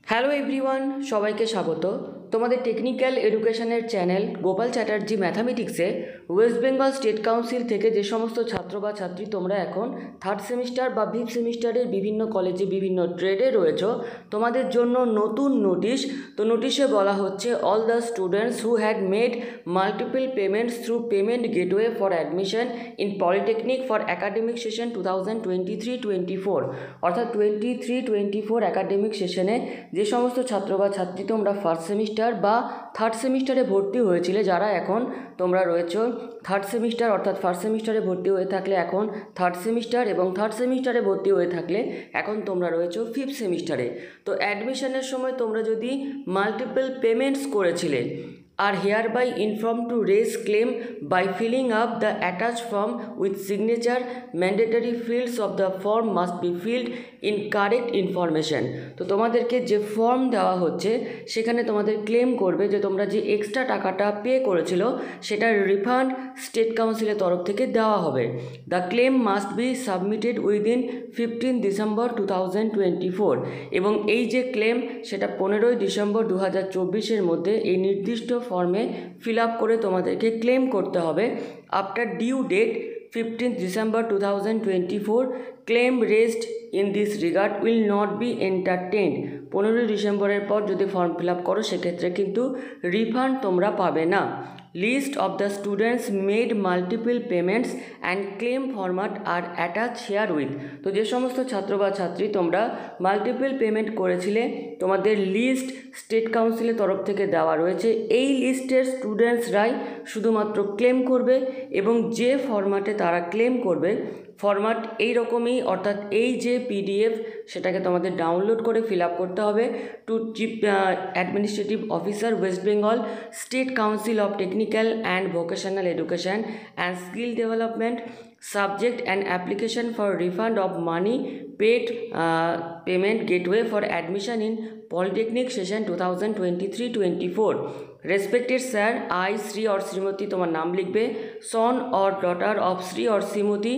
Hello everyone, সবাইকে স্বাগত তোমাদের টেকনিক্যাল এডুকেশনের চ্যানেল গোপাল চ্যাটার্জি ম্যাথামেটিক্সে ওয়েস্ট বেঙ্গল স্টেট কাউন্সিল থেকে যে সমস্ত ছাত্র বা ছাত্রী তোমরা এখন থার্ড সেমিস্টার বা ফিফথ সেমিস্টারের বিভিন্ন কলেজে বিভিন্ন ট্রেডে রয়েছো, তোমাদের জন্য নতুন নোটিশ। তো নোটিশে বলা হচ্ছে all the students who had made multiple payments through payment gateway for admission in polytechnic for academic session 2023-24, অর্থাৎ 23-24 অ্যাকাডেমিক সেশনে যে সমস্ত ছাত্র বা ছাত্রী তোমরা ফার্স্ট সেমিস্টার বা থার্ড সেমিস্টারে ভর্তি হয়েছিলে, যারা এখন তোমরা রয়েছো থার্ড সেমিস্টার, অর্থাৎ ফার্স্ট সেমিস্টারে ভর্তি হয়ে থাকলে এখন থার্ড সেমিস্টার, এবং থার্ড সেমিস্টারে ভর্তি হয়ে থাকলে এখন তোমরা রয়েছো ফিফথ সেমিস্টারে। তো অ্যাডমিশনের সময় তোমরা যদি মাল্টিপল পেমেন্টস করেছিলে are hereby informed to raise claim by filling up the attached form with signature. Mandatory fields of the form must be filled in correct information. তো তোমাদেরকে যে ফর্ম দেওয়া হচ্ছে সেখানে তোমাদের ক্লেম করবে যে তোমরা যে এক্সট্রা টাকাটা পে করেছিল সেটার রিফান্ড স্টেট কাউন্সিলের তরফ থেকে দেওয়া হবে। The claim must be submitted within 15 December 2024, এবং এই যে ক্লেম সেটা 15 ডিসেম্বর 2024 মধ্যে এই নির্দিষ্ট ফর্মে ফিল আপ করে তোমাদেরকে ক্লেম করতে হবে। After due date 15 December 2024, claim raised in this regard will not be entertained. 15 ডিসেম্বরের পর যদি ফর্ম ফিল আপ করো সেক্ষেত্রে কিন্তু রিফান্ড তোমরা পাবে না। List of the students made multiple payments and claim format are attach herewith. তো যে সমস্ত ছাত্র বা ছাত্রী তোমরা মাল্টিপল পেমেন্ট করেছিলে তোমাদের লিস্ট স্টেট কাউন্সিলের তরফ থেকে দেওয়া রয়েছে। এই লিস্টের স্টুডেন্টসরাই শুধুমাত্র ক্লেম করবে, এবং যে ফরম্যাটে তারা ক্লেম করবে ফরম্যাট এই রকমই, অর্থাৎ এই যে পিডিএফ সেটাকে তোমাদের ডাউনলোড করে ফিল আপ করতে হবে two chief administrative officer West Bengal state council of technical and vocational education and skill development, subject an application for refund of money paid payment gateway for admission in polytechnic session 2023-24. Respected sir, I Sri or Srimati, তোমার নাম লিখবে, son or daughter of Sri or Srimati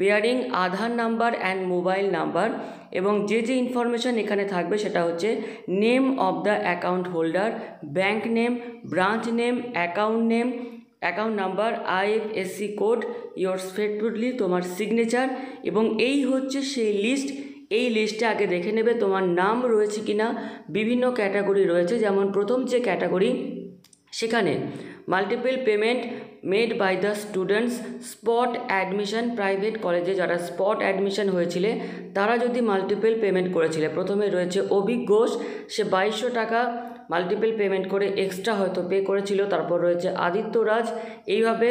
bearing Aadhaar number and mobile number, এবং যে যে information এখানে থাকবে সেটা হচ্ছে name of the account holder, bank name, branch name, account name, account number, IFSC code, yours faithfully, তোমার signature, এবং এই হচ্ছে সেই লিস্ট। এই লিস্টে আগে দেখে নেবে তোমার নাম রয়েছে কিনা। বিভিন্ন ক্যাটাগরি রয়েছে, যেমন প্রথম যে ক্যাটাগরি সেখানে multiple payment made by the students spot admission, private কলেজে যারা স্পট অ্যাডমিশন হয়েছিলে তারা যদি মাল্টিপল পেমেন্ট করেছিলে, প্রথমে রয়েছে অভিক ঘোষ, সে 2200 টাকা মাল্টিপল পেমেন্ট করে এক্সট্রা হয়তো পে করেছিল। তারপর রয়েছে আদিত্য রাজ। এইভাবে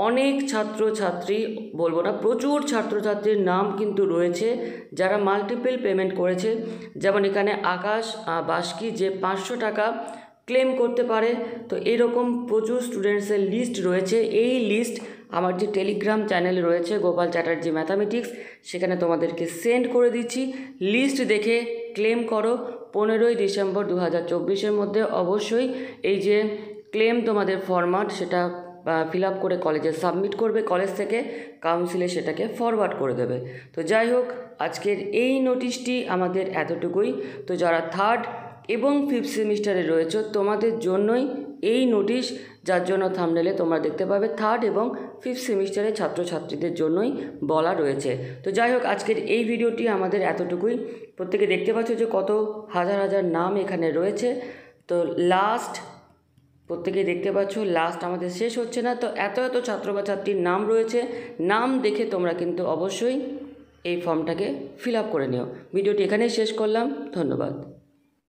অনেক ছাত্রছাত্রী, বলবো না, প্রচুর ছাত্রছাত্রীর নাম কিন্তু রয়েছে যারা মাল্টিপল পেমেন্ট করেছে। যেমন এখানে আকাশ বাস্কি, যে 500 টাকা ক্লেম করতে পারে। তো এরকম প্রচুর স্টুডেন্টসের লিস্ট রয়েছে। এই লিস্ট আমার যে টেলিগ্রাম চ্যানেল রয়েছে গোপাল চ্যাটার্জি ম্যাথামেটিক্স, সেখানে তোমাদেরকে সেন্ড করে দিচ্ছি। লিস্ট দেখে ক্লেম করো। 15 ডিসেম্বর 2024 মধ্যে অবশ্যই এই যে ক্লেম তোমাদের ফরম্যাট সেটা ফিল আপ করে কলেজে সাবমিট করবে। কলেজ থেকে কাউন্সিলে সেটাকে ফরওয়ার্ড করে দেবে। তো যাই হোক, আজকের এই নোটিশটি আমাদের এতটুকুই। তো যারা থার্ড এবং ফিফথ সেমিস্টারে রয়েছে তোমাদের জন্যই এই নোটিশ, যার জন্য থাম্বনেলে তোমরা দেখতে পাবে থার্ড এবং ফিফথ সেমিস্টারের ছাত্রছাত্রীদের জন্যই বলা রয়েছে। তো যাই হোক, আজকের এই ভিডিওটি আমাদের এতটুকুই। প্রত্যেকে দেখতে পাচ্ছ যে কত হাজার হাজার নাম এখানে রয়েছে। তো লাস্ট, প্রত্যেকেই দেখতে পাচ্ছ লাস্ট আমাদের শেষ হচ্ছে না। তো এত এত ছাত্র বা ছাত্রীর নাম রয়েছে, নাম দেখে তোমরা কিন্তু অবশ্যই এই ফর্মটাকে ফিল আপ করে নিও। ভিডিওটি এখানেই শেষ করলাম, ধন্যবাদ।